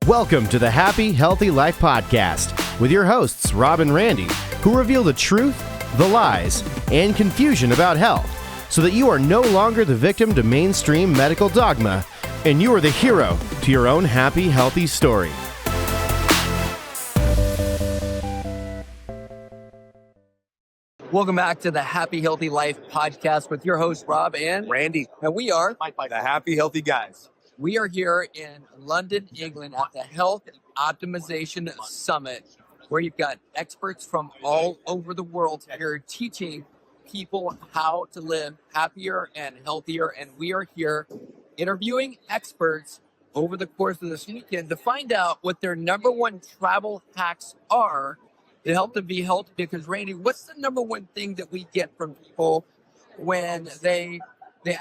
Welcome to the Happy, Healthy Life Podcast with your hosts, Rob and Randy, who reveal the truth, the lies, and confusion about health so that you are no longer the victim to mainstream medical dogma and you are the hero to your own happy, healthy story. Welcome back to the Happy, Healthy Life Podcast with your host, Rob and Randy. And we are The Happy, Healthy Guys. We are here in London, England at the Health Optimization Summit, where you've got experts from all over the world here teaching people how to live happier and healthier. And we are here interviewing experts over the course of this weekend to find out what their number one travel hacks are to help them be healthy. Because, Randy, what's the number one thing that we get from people when they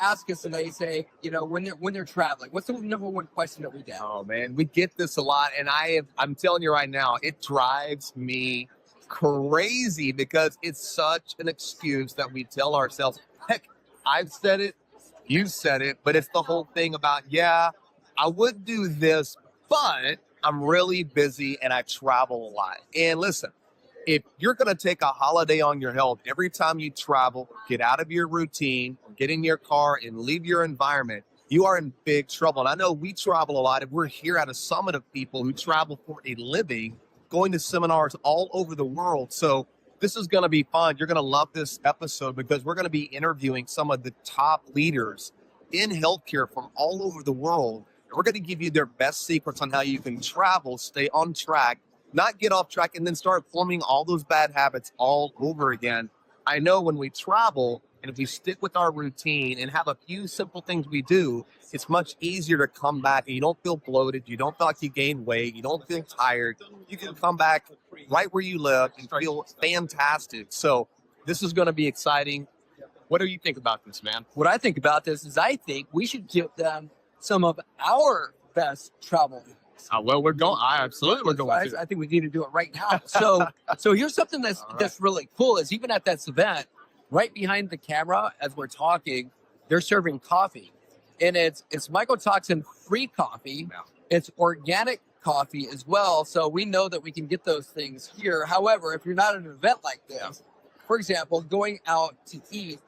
ask us and they say, you know, when they're traveling, what's the number one question that we get? Oh man, we get this a lot, and I'm telling you right now, it drives me crazy because it's such an excuse that we tell ourselves. Heck, I've said it, you've said it, but it's the whole thing about, yeah, I would do this, but I'm really busy and I travel a lot. And listen, if you're going to take a holiday on your health, every time you travel, get out of your routine, get in your car and leave your environment, you are in big trouble. And I know we travel a lot, and we're here at a summit of people who travel for a living, going to seminars all over the world. So this is going to be fun. You're going to love this episode because we're going to be interviewing some of the top leaders in healthcare from all over the world. And we're going to give you their best secrets on how you can travel, stay on track, not get off track, and then start forming all those bad habits all over again. I know when we travel, and if we stick with our routine and have a few simple things we do, it's much easier to come back and you don't feel bloated, you don't feel like you gained weight, you don't feel tired. You can come back right where you live and feel fantastic. So this is going to be exciting. What do you think about this, man? What I think about this is I think we should give them some of our best travel hacks. Well, we're going. We're going to. I think we need to do it right now. So here's something that's really cool is even at this event, right behind the camera as we're talking, they're serving coffee, and it's mycotoxin free coffee. Yeah. It's organic coffee as well. So we know that we can get those things here. However, if you're not at an event like this, for example, going out to eat,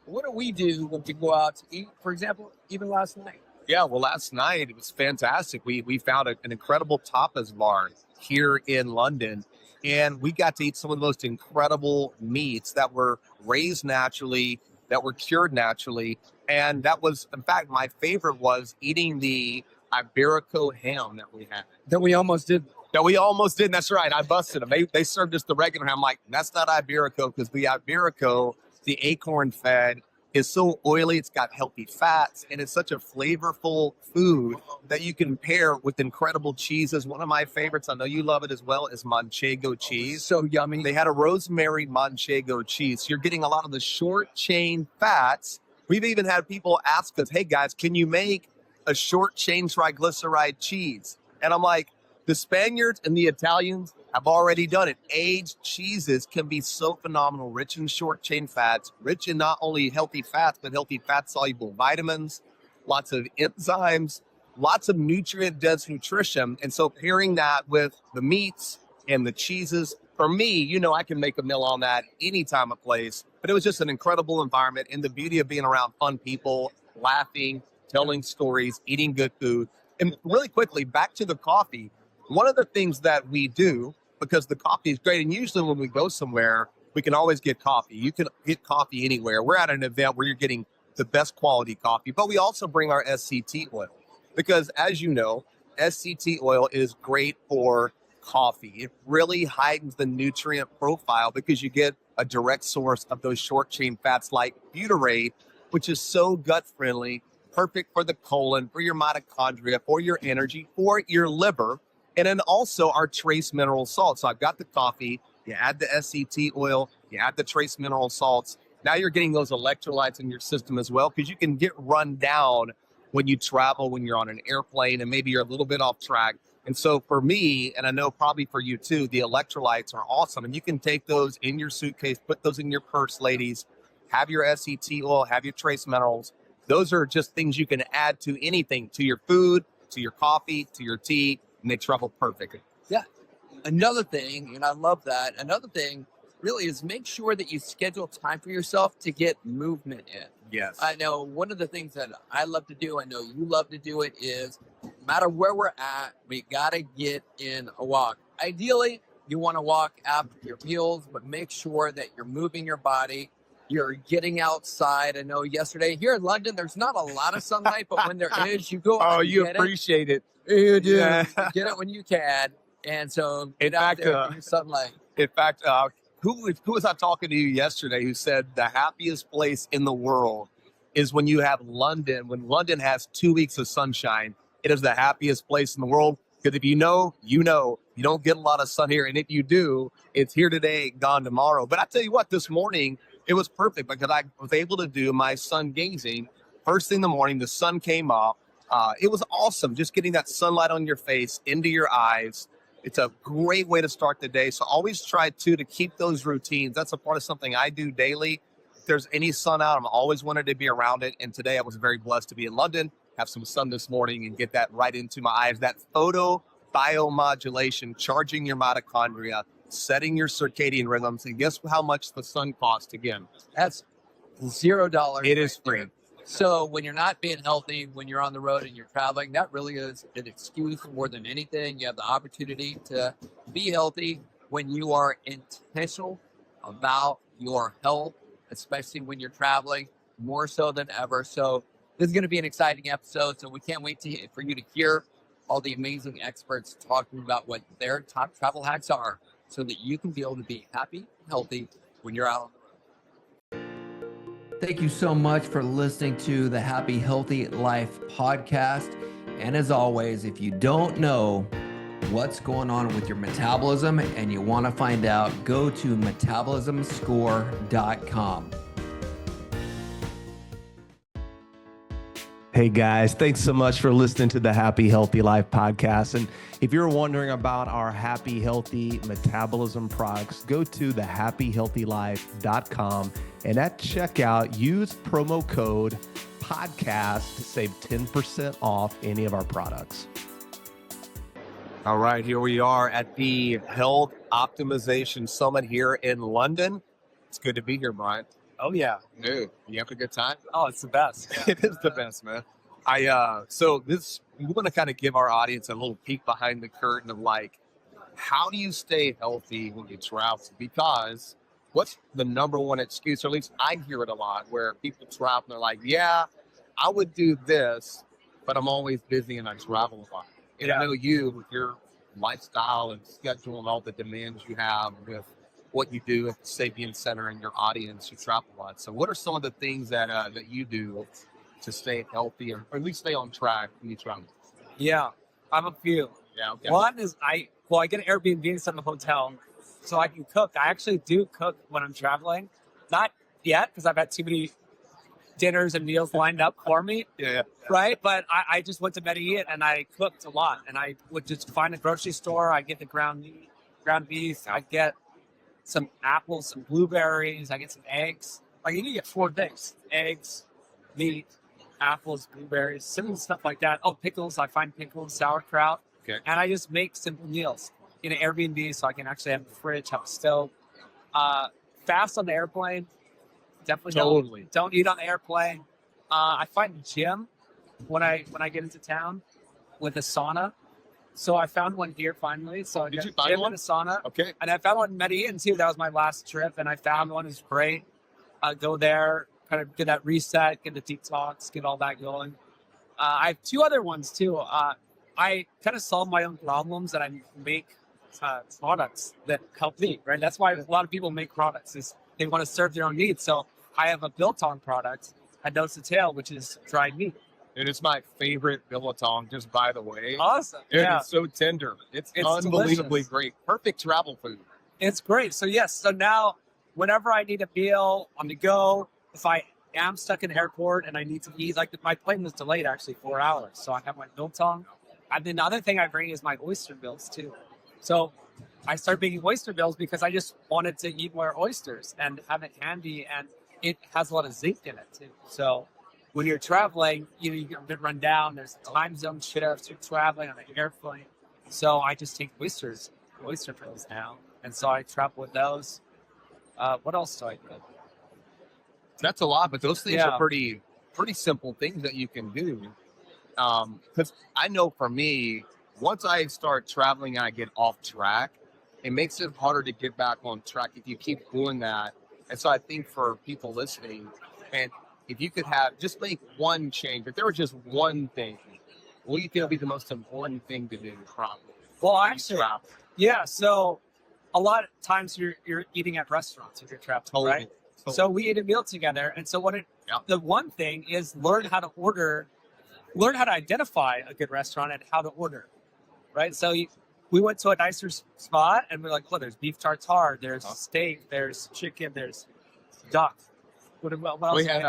what do we do when we go out to eat? For example, even last night. Yeah, well, last night it was fantastic. We found an incredible tapas bar here in London, and we got to eat some of the most incredible meats that were raised naturally, that were cured naturally. And that was, in fact, my favorite was eating the Iberico ham that we had. That we almost did. That's right. I busted them. They served us the regular ham. I'm like, that's not Iberico, because the Iberico, the acorn fed, is so oily, it's got healthy fats, and it's such a flavorful food that you can pair with incredible cheeses. One of my favorites, I know you love it as well, is Manchego cheese. So yummy. They had a rosemary Manchego cheese. So you're getting a lot of the short chain fats. We've even had people ask us, hey guys, can you make a short chain triglyceride cheese? And I'm like, the Spaniards and the Italians have already done it. Aged cheeses can be so phenomenal, rich in short chain fats, rich in not only healthy fats, but healthy fat soluble vitamins, lots of enzymes, lots of nutrient dense nutrition. And so pairing that with the meats and the cheeses, for me, you know, I can make a meal on that any time of place. But it was just an incredible environment, and the beauty of being around fun people, laughing, telling stories, eating good food. And really quickly, back to the coffee. One of the things that we do, because the coffee is great, and usually when we go somewhere, we can always get coffee. You can get coffee anywhere. We're at an event where you're getting the best quality coffee, but we also bring our SCT oil because, as you know, SCT oil is great for coffee. It really heightens the nutrient profile because you get a direct source of those short chain fats like butyrate, which is so gut friendly, perfect for the colon, for your mitochondria, for your energy, for your liver. And then also our trace mineral salts. So I've got the coffee, you add the SCT oil, you add the trace mineral salts. Now you're getting those electrolytes in your system as well, because you can get run down when you travel, when you're on an airplane, and maybe you're a little bit off track. And so for me, and I know probably for you too, the electrolytes are awesome. And you can take those in your suitcase, put those in your purse, ladies, have your SCT oil, have your trace minerals. Those are just things you can add to anything, to your food, to your coffee, to your tea. and they travel perfect. Yeah. Another thing, and I love that, another thing really is make sure that you schedule time for yourself to get movement in. Yes. I know one of the things that I love to do, I know you love to do it, is no matter where we're at, we got to get in a walk. Ideally, you want to walk after your meals, but make sure that you're moving your body. You're getting outside. I know yesterday here in London, there's not a lot of sunlight, but when there is, you go out Oh, and you get appreciate it. You do. Yeah. Get it when you can. And so In get out fact, there in your sunlight. In fact, who was I talking to you yesterday who said the happiest place in the world is when you have London, when London has 2 weeks of sunshine, it is the happiest place in the world. Because if you know, you don't get a lot of sun here. And if you do, it's here today, gone tomorrow. But I tell you what, this morning, it was perfect because I was able to do my sun gazing. First thing in the morning, the sun came up. It was awesome. Just getting that sunlight on your face, into your eyes. It's a great way to start the day. So always try to keep those routines. That's a part of something I do daily. If there's any sun out, I'm always wanted to be around it. And today I was very blessed to be in London, have some sun this morning and get that right into my eyes. That photo biomodulation, charging your mitochondria, setting your circadian rhythms. And guess how much the sun costs again? That's $0. It is free. So when you're not being healthy, when you're on the road and you're traveling, that really is an excuse more than anything. You have the opportunity to be healthy when you are intentional about your health, especially when you're traveling, more so than ever. So this is going to be an exciting episode. So we can't wait for you to hear all the amazing experts talking about what their top travel hacks are so that you can be able to be happy and healthy when you're out on the road. Thank you so much for listening to the Happy Healthy Life podcast. And as always, if you don't know what's going on with your metabolism and you want to find out, go to metabolismscore.com. Hey guys, thanks so much for listening to the Happy Healthy Life podcast. And if you're wondering about our Happy Healthy Metabolism products, go to thehappyhealthylife.com and at checkout, use promo code podcast to save 10% off any of our products. All right, here we are at the Health Optimization Summit here in London. It's good to be here, Brian. Oh yeah. Dude, you having a good time? Oh, it's the best. It is the best, man. We want to kind of give our audience a little peek behind the curtain of like, how do you stay healthy when you travel? Because what's the number one excuse, or at least I hear it a lot, where people travel and they're like, yeah, I would do this, but I'm always busy and I travel a lot. And I know you, with your lifestyle and schedule and all the demands you have with what you do at the Sapien Center and your audience, you travel a lot. So what are some of the things that you do to stay healthy or at least stay on track when you travel? Yeah, I have a few. Yeah, okay. One is I get an Airbnb instead of a hotel so I can cook. I actually do cook when I'm traveling. Not yet because I've had too many dinners and meals lined up for me. Yeah. Right? But I just went to Medellin and I cooked a lot. And I would just find a grocery store. I get the ground beef. I get some apples, some blueberries. I get some eggs. Like you can get 4 things: eggs, meat, apples, blueberries, simple stuff like that. Oh, pickles. I find pickles, sauerkraut. Okay. And I just make simple meals in an Airbnb so I can actually have a fridge, have a stove. Fast on the airplane. Definitely don't eat on the airplane. I find a gym when I get into town with a sauna. So I found one here finally. So I Did got you a find gym one? and a sauna. Okay. And I found one in Medellin too. That was my last trip, and I found one. It's great. Go there, kind of get that reset, get the detox, get all that going. I have 2 other ones too. I kind of solve my own problems, and I make products that help me. Right. That's why a lot of people make products is they want to serve their own needs. So I have a biltong product, a Nose to Tail, which is dried meat. And it's my favorite biltong, just by the way. Awesome. Yeah. It's so tender. It's unbelievably delicious. great. Perfect travel food. It's great. So yes, so now whenever I need a meal on the go, if I am stuck in the airport and I need to eat, like my plane was delayed actually 4 hours. So I have my biltong. And then the other thing I bring is my oyster bills too. So I started making oyster bills because I just wanted to eat more oysters and have it handy, and it has a lot of zinc in it too. So when you're traveling, you get a bit run down. There's time zone shifts. You're traveling on an airplane. So I just take oyster pills now. And so I travel with those. What else do I do? That's a lot, but those things Yeah. are pretty simple things that you can do. Because I know for me, once I start traveling and I get off track, it makes it harder to get back on track if you keep doing that. And so I think for people listening, and if you could just make one change, if there was just one thing, what do you feel would be the most important thing to do? Probably. Well, actually, yeah. So a lot of times you're eating at restaurants if you're traveling, right? Totally. So we ate a meal together, and so the one thing is learn how to identify a good restaurant and how to order, right? So we went to a nicer spot, and we're like, well, there's beef tartare, there's steak, there's chicken, there's duck. What else? We had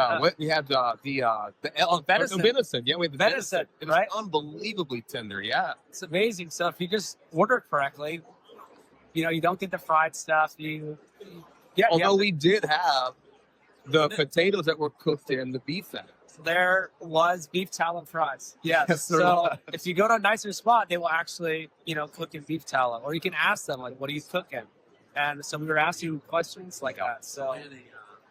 venison. Venison. Yeah, we had the Venison, It right? was unbelievably tender. Yeah. It's amazing. So if you just order correctly, you don't get the fried stuff. Although we did have the potatoes that were cooked in the beef fat. There was beef tallow fries. Yes. Yes, there So was. if you go to a nicer spot, they will actually, cook in beef tallow. Or you can ask them, like, what are you cooking? And so we were asking questions like that. So,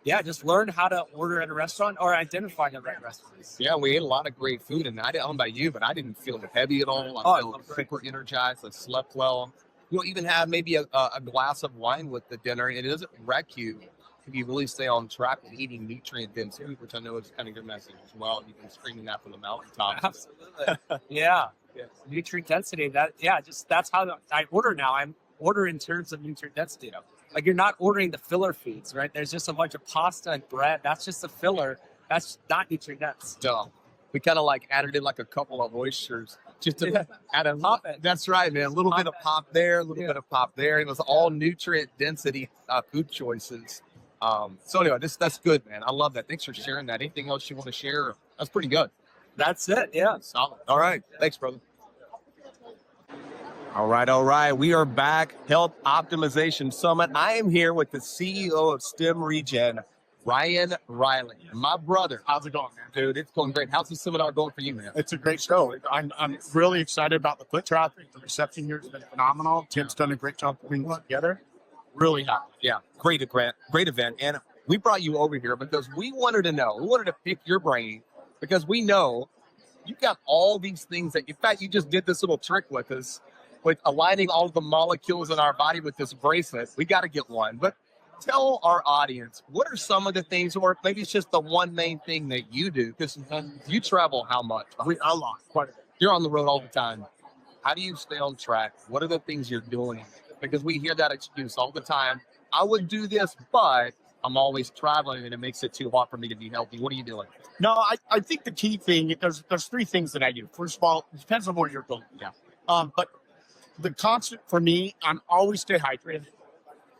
yeah, just learn how to order at a restaurant or identify the right restaurants. Yeah, we ate a lot of great food, and I don't know about you, but I didn't feel heavy at all. I felt super energized. I slept well. You'll even have maybe a glass of wine with the dinner. It doesn't wreck you if you really stay on track with eating nutrient-dense food, which I know is kind of your message as well. You've been screaming that from the mountaintops. Absolutely. Yeah. Nutrient density. That's how I order now. I'm ordering in terms of nutrient density. Like you're not ordering the filler foods, right? There's just a bunch of pasta and bread. That's just a filler. That's not nutrient dense. So we kind of like added in like a couple of oysters just to add a Pop it. That's right, man. A little bit of pop there, a little bit of pop there. It was all nutrient density food choices. So anyway, that's good, man. I love that. Thanks for sharing that. Anything else you want to share? That's pretty good. That's it. Yeah. Solid. All right. Thanks, brother. All right. We are back. Health Optimization Summit. I am here with the CEO of STEM Regen, Ryan Riley. My brother. How's it going, man? Dude, it's going great. How's the seminar going for you, man? It's a great show. I'm really excited about the foot traffic. The reception here has been phenomenal. Tim's done a great job putting it together. Really happy. Yeah, great event. And we brought you over here because we wanted to pick your brain because we know you got all these things that, in fact, you just did this little trick with us with aligning all of the molecules in our body with this bracelet. We got to get one. But tell our audience, what are some of the things, or maybe it's just the one main thing that you do? Because you travel how much? A lot, quite a bit. You're on the road all the time. How do you stay on track? What are the things you're doing? Because we hear that excuse all the time. I would do this, but I'm always traveling and it makes it too hard for me to be healthy. What are you doing? No, I think the key thing, there's three things that I do. First of all, it depends on where you're going. Yeah. But the constant for me, I'm always stay hydrated.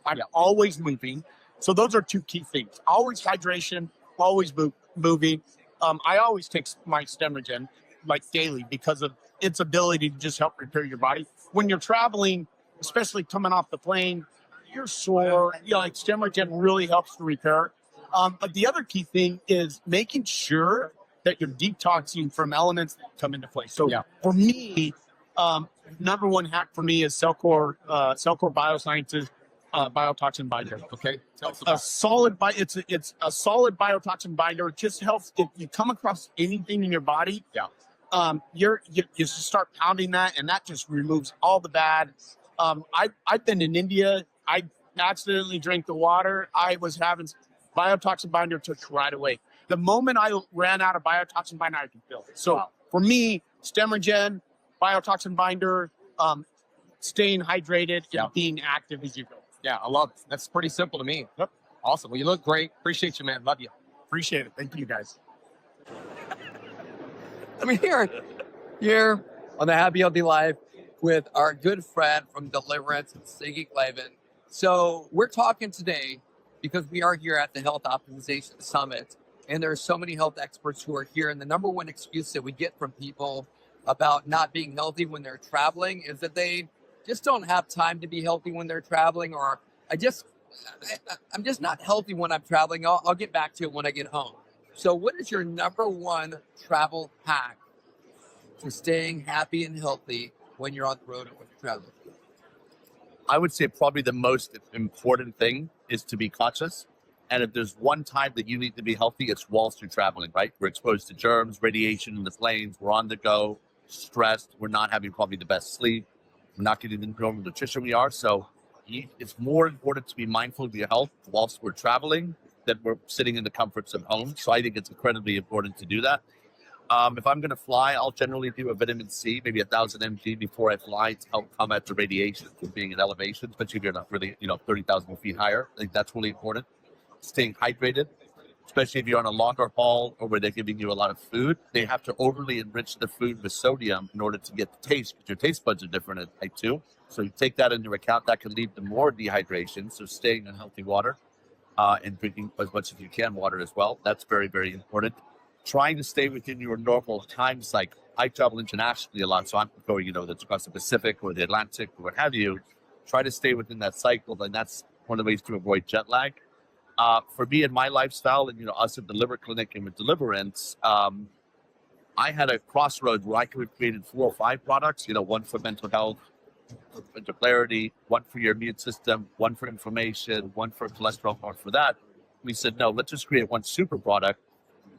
I'm always moving. So those are two key things. Always hydration, always moving. I always take my StemRegen like daily because of its ability to just help repair your body. When you're traveling, especially coming off the plane, you're sore. Like StemRegen really helps to repair. But the other key thing is making sure that you're detoxing from elements that come into play. So for me, number one hack for me is Cellcore Biosciences biotoxin binder. Okay, tell us about It's a solid biotoxin binder. It just helps if you come across anything in your body. You just start pounding that, and that just removes all the bad. I've been in India. I accidentally drank the water. I was having biotoxin binder took right away. The moment I ran out of biotoxin binder, I could feel it. So for me, StemRegen, biotoxin binder, staying hydrated, and being active as you go. Yeah, I love it. That's pretty simple to me. Yep. Awesome. Well, you look great. Appreciate you, man. Love you. Appreciate it. Thank you, guys. I'm here on the Happy Healthy Life with our good friend from Deliverance, Siggy Clavin. So we're talking today because we are here at the Health Optimization Summit, and there are so many health experts who are here. And the number one excuse that we get from people about not being healthy when they're traveling is that they just don't have time to be healthy when they're traveling, or I'm just not healthy when I'm traveling. I'll get back to it when I get home. So what is your number one travel hack for staying happy and healthy when you're on the road or when you're traveling? I would say probably the most important thing is to be conscious. And if there's one time that you need to be healthy, it's whilst you're traveling, right? We're exposed to germs, radiation in the planes, we're on the go, stressed, we're not having probably the best sleep, we're not getting the normal nutrition we are. So it's more important to be mindful of your health whilst we're traveling than we're sitting in the comforts of home. So I think it's incredibly important to do that. If I'm going to fly, I'll generally do a vitamin C, maybe 1,000 mg before I fly to help combat the radiation from being in elevation, especially if you're not really, 30,000 feet higher. I think that's really important. Staying hydrated, especially if you're on a longer haul or where they're giving you a lot of food. They have to overly enrich the food with sodium in order to get the taste, because your taste buds are different at type 2. So you take that into account. That can lead to more dehydration. So staying in healthy water and drinking as much as you can water as well. That's very, very important. Trying to stay within your normal time cycle. I travel internationally a lot, so I'm going, that's across the Pacific or the Atlantic or what have you. Try to stay within that cycle, and that's one of the ways to avoid jet lag. For me and my lifestyle, and us at the Liver Clinic and with Deliverance, I had a crossroads where I could have created 4 or 5 products. One for mental health, for mental clarity, one for your immune system, one for inflammation, one for cholesterol, one for that. We said, no, let's just create one super product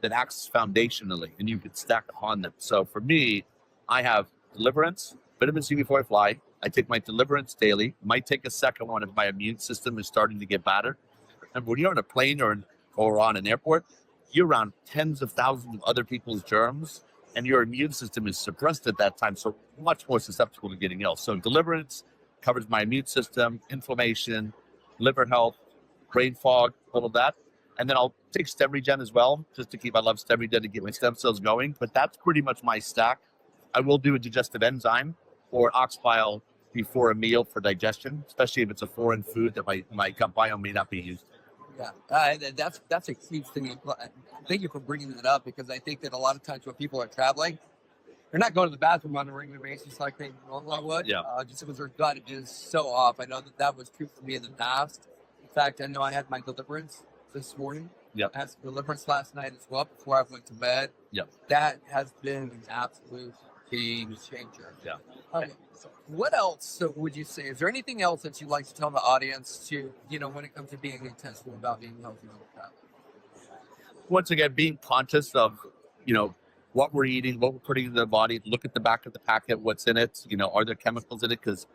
that acts foundationally, and you can stack upon them. So for me, I have Deliverance, vitamin C before I fly. I take my Deliverance daily. Might take a second one if my immune system is starting to get battered. And when you're on a plane or on an airport, you're around tens of thousands of other people's germs, and your immune system is suppressed at that time, so much more susceptible to getting ill. So Deliverance covers my immune system, inflammation, liver health, brain fog, all of that. And then I'll take StemRegen as well, just to keep, I love StemRegen to get my stem cells going. But that's pretty much my stack. I will do a digestive enzyme or ox bile before a meal for digestion, especially if it's a foreign food that my gut biome may not be used. Yeah, that's a huge thing. Thank you for bringing that up, because I think that a lot of times when people are traveling, they're not going to the bathroom on a regular basis like they normally would. Yeah. Just because their gut is so off. I know that was true for me in the past. In fact, I know I had my Deliverance this morning. Yep. I had some Deliverance last night as well before I went to bed. Yep. That has been an absolute game changer. Yeah. So what else would you say? Is there anything else that you'd like to tell the audience to, when it comes to being intentional about being healthy on the travel? Once again, being conscious of, what we're eating, what we're putting in the body. Look at the back of the packet, what's in it. Are there chemicals in it? Because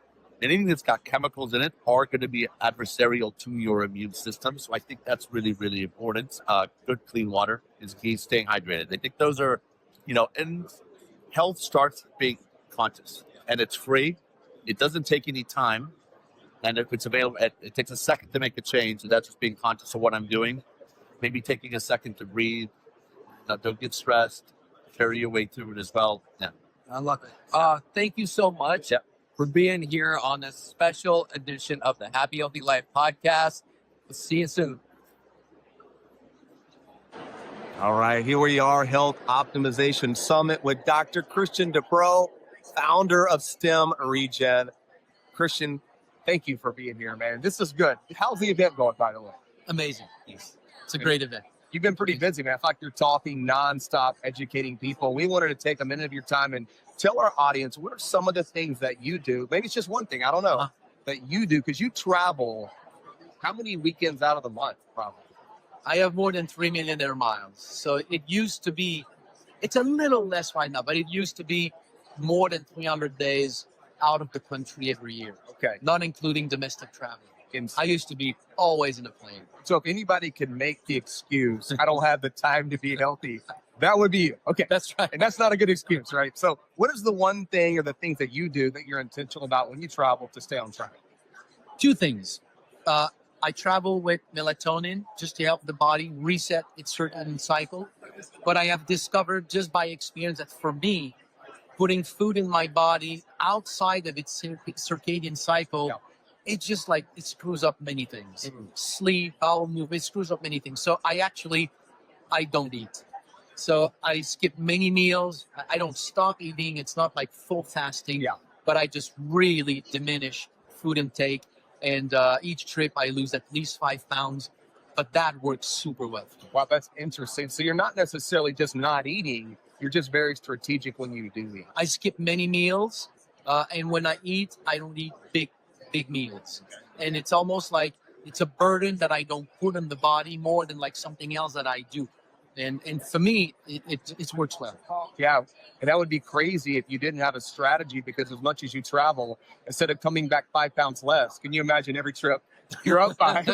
anything that's got chemicals in it are going to be adversarial to your immune system. So I think that's really, really important. Good, clean water is key. Staying hydrated. I think those are, and health starts being conscious, and it's free. It doesn't take any time. And if it's available, it takes a second to make a change. And that's just being conscious of what I'm doing. Maybe taking a second to breathe. Don't get stressed. Carry your way through it as well. Yeah. I love it. Thank you so much for being here on this special edition of the Happy Healthy Life podcast. We'll see you soon. All right, here we are, Health Optimization Summit with Dr. Christian DePro, founder of StemRegen. Christian, thank you for being here, man. This is good. How's the event going, by the way? Amazing. It's a great event. You've been pretty busy, man. I feel like you're talking nonstop, educating people. We wanted to take a minute of your time and tell our audience, what are some of the things that you do? Maybe it's just one thing, I don't know, that you do, because you travel how many weekends out of the month, probably? I have more than 3 million air miles. So it used to be, it's a little less right now, but it used to be more than 300 days out of the country every year. Okay. Not including domestic travel. I used to be always in a plane. So if anybody can make the excuse, I don't have the time to be healthy, that would be you. Okay. That's right. And that's not a good excuse, right? So what is the one thing or the things that you do that you're intentional about when you travel to stay on track? 2 things. I travel with melatonin just to help the body reset its circadian cycle. But I have discovered just by experience that for me, putting food in my body outside of its circadian cycle, it's just like it screws up many things. Sleep, bowel movement, it screws up many things. So I don't eat. So I skip many meals. I don't stop eating. It's not like full fasting, but I just really diminish food intake. And each trip I lose at least 5 pounds, but that works super well. Wow, that's interesting. So you're not necessarily just not eating. You're just very strategic when you do eat. I skip many meals. And when I eat, I don't eat big meals. And it's almost like it's a burden that I don't put on the body more than like something else that I do. And for me, it works well. Yeah, and that would be crazy if you didn't have a strategy, because as much as you travel, instead of coming back 5 pounds less, can you imagine every trip you're up by?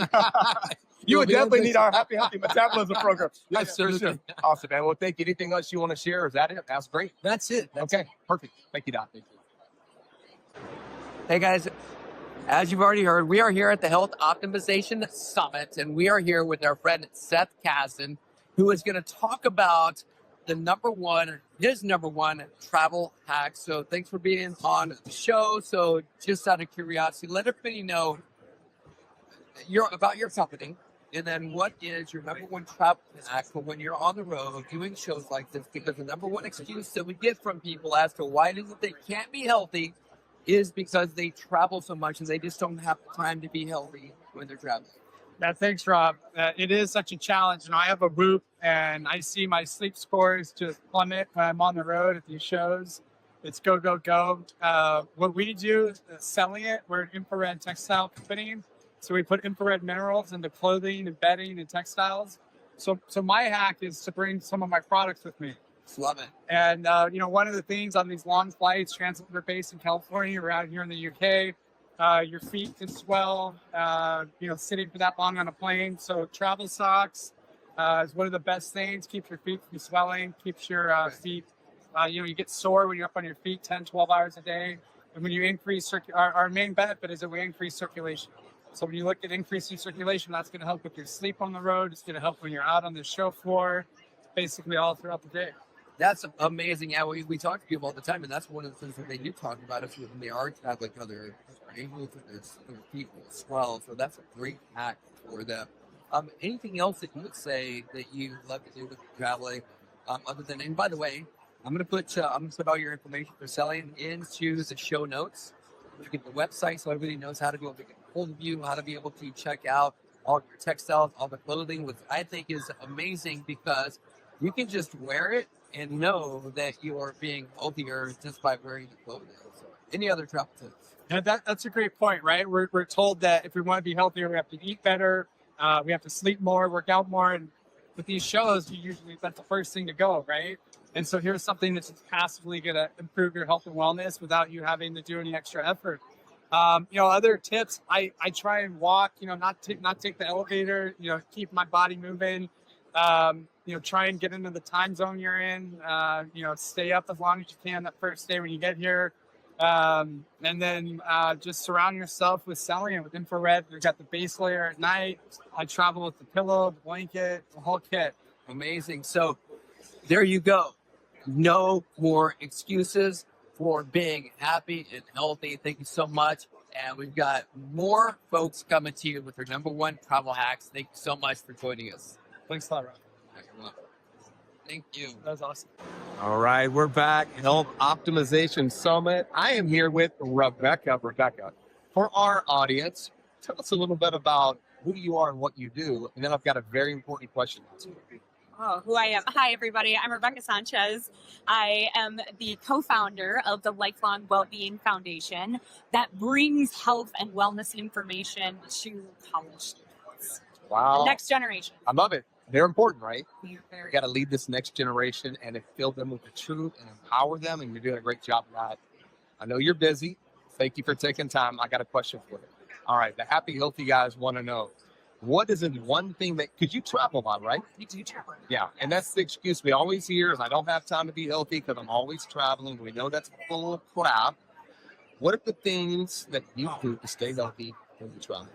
You would definitely need our Happy Healthy Metabolism program. Yes, for Absolutely. sure. Awesome, man. Well, thank you. Anything else you want to share? Is that it? That's great. That's it. Okay, perfect. Thank you, Doc. Thank you. Hey guys, as you've already heard, we are here at the Health Optimization Summit, and we are here with our friend Seth Kasdan, who is going to talk about his number one travel hack. So thanks for being on the show. So just out of curiosity, let everybody know about your company, and then what is your number one travel hack for when you're on the road doing shows like this? Because the number one excuse that we get from people as to why it is that they can't be healthy is because they travel so much and they just don't have time to be healthy when they're traveling. Yeah, thanks, Rob. It is such a challenge. I have a Whoop, and I see my sleep scores just plummet when I'm on the road at these shows. It's go, go, go. What we do is selling it. We're an infrared textile company. So we put infrared minerals into clothing and bedding and textiles. So my hack is to bring some of my products with me. Love it. And, one of the things on these long flights, transatlantic based in California, we're out here in the UK, your feet can swell, sitting for that long on a plane. So travel socks is one of the best things. Keeps your feet from swelling, keeps your feet, you get sore when you're up on your feet 10, 12 hours a day. And when you increase, our main benefit is that we increase circulation. So when you look at increasing circulation, that's going to help with your sleep on the road. It's going to help when you're out on the show floor, basically all throughout the day. That's amazing. Yeah, we talk to people all the time, and that's one of the things that they do talk about is when they are traveling, other able to their people as well. So that's a great hack for them. Anything else that you would say that you love to do with traveling, other than? And by the way, I'm gonna put all your information for selling into the show notes. You get the website so everybody knows how to be able to get a hold of you, how to be able to check out all your textiles, all the clothing, which I think is amazing because you can just wear it and know that you are being healthier just by wearing the clothing. So, any other travel tips? Yeah, that's a great point, right? We're told that if we want to be healthier, we have to eat better, we have to sleep more, work out more. And with these shows, that's the first thing to go, right? And so here's something that's just passively going to improve your health and wellness without you having to do any extra effort. Other tips, I try and walk, not take the elevator, keep my body moving. Try and get into the time zone you're in, stay up as long as you can that first day when you get here. And then just surround yourself with selling it with infrared. We've got the base layer at night. I travel with the pillow, the blanket, the whole kit. Amazing. So there you go. No more excuses for being happy and healthy. Thank you so much. And we've got more folks coming to you with their number one travel hacks. Thank you so much for joining us. Thanks a lot, Rob. Thank you. That was awesome. All right, we're back. Health Optimization Summit. I am here with Rebecca. Rebecca, for our audience, tell us a little bit about who you are and what you do. And then I've got a very important question to ask you. Oh, who I am. Hi, everybody. I'm Rebecca Sanchez. I am the co-founder of the Lifelong Wellbeing Foundation that brings health and wellness information to college students. Wow. The next generation. I love it. They're important, right? We're very You got to lead this next generation and fill them with the truth and empower them. And you're doing a great job of that. I know you're busy. Thank you for taking time. I got a question for you. All right. The happy, healthy guys want to know, what is it one thing that, because you travel a lot, right? We do travel. Yeah. And that's the excuse we always hear is I don't have time to be healthy because I'm always traveling. We know that's full of crap. What are the things that you do to stay healthy when you travel?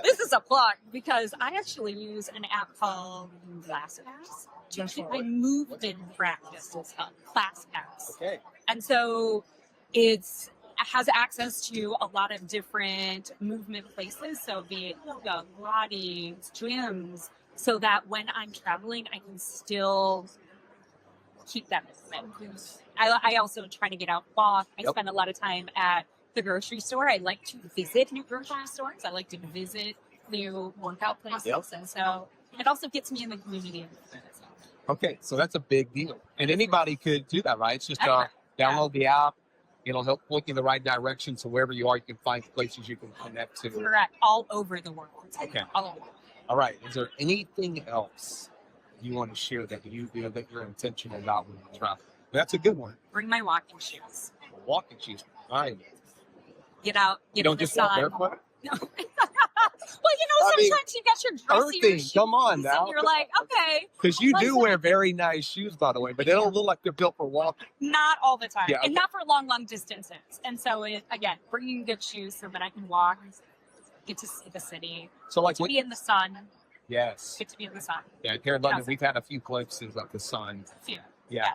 This is a plug because I actually use an app called ClassPass to keep my movement practices up. ClassPass. Okay. And so it has access to a lot of different movement places. So be it yoga, Pilates, gyms, so that when I'm traveling, I can still keep that movement. I also try to get out and walk. I spend a lot of time at the grocery store. I like to visit new grocery stores. I like to visit new workout places. And so it also gets me in the community. Okay, so that's a big deal. And anybody could do that, right? It's just Download the app. It'll help point you in the right direction. So wherever you are, you can find places you can connect to. Correct. All over the world. Okay. All over. All right. Is there anything else you want to share that that you're intentional about when you travel? That's a good one. Bring my walking shoes. Walking shoes. All right. Get out. You Get don't in the just walk sun. barefoot? No. Well, sometimes you got your dressier Earthing. shoes. Come on now. And you're like, okay, Because you do Listen. wear very nice shoes, by the way, but they don't look like they're built for walking. not all the time, Yeah, okay. and not for long distances. And so, again, bringing good shoes so that I can walk, get to see the city, So, like, to be in the sun. yes. Get to be in the sun. Yeah, here in London, Yes. we've had a few glimpses of the sun. Phew. Yeah.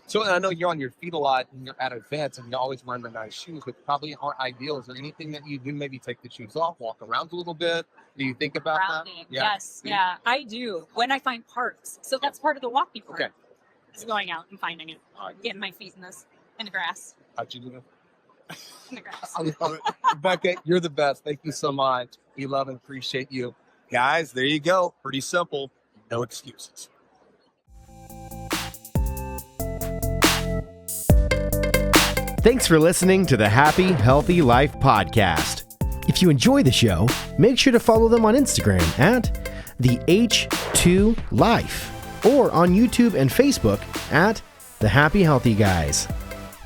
So I know you're on your feet a lot and you're at events and you're always wearing the nice shoes, which probably aren't ideal. Is there anything that you do? Maybe take the shoes off, walk around a little bit. Do you think about Grounding. that? Yeah. Yes, yeah, I do. When I find parks, so that's part of the walking part. Okay. Is going out and finding it, All right. getting my feet in the grass, How'd you do that? in the grass. I love it. Becca, you're the best. Thank you so much. We love and appreciate you. Guys, there you go. Pretty simple. No excuses. Thanks for listening to the Happy Healthy Life podcast. If you enjoy the show, make sure to follow them on Instagram at the H2 Life or on YouTube and Facebook at the Happy Healthy Guys.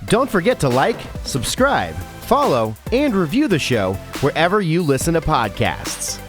Don't forget to like, subscribe, follow, and review the show wherever you listen to podcasts.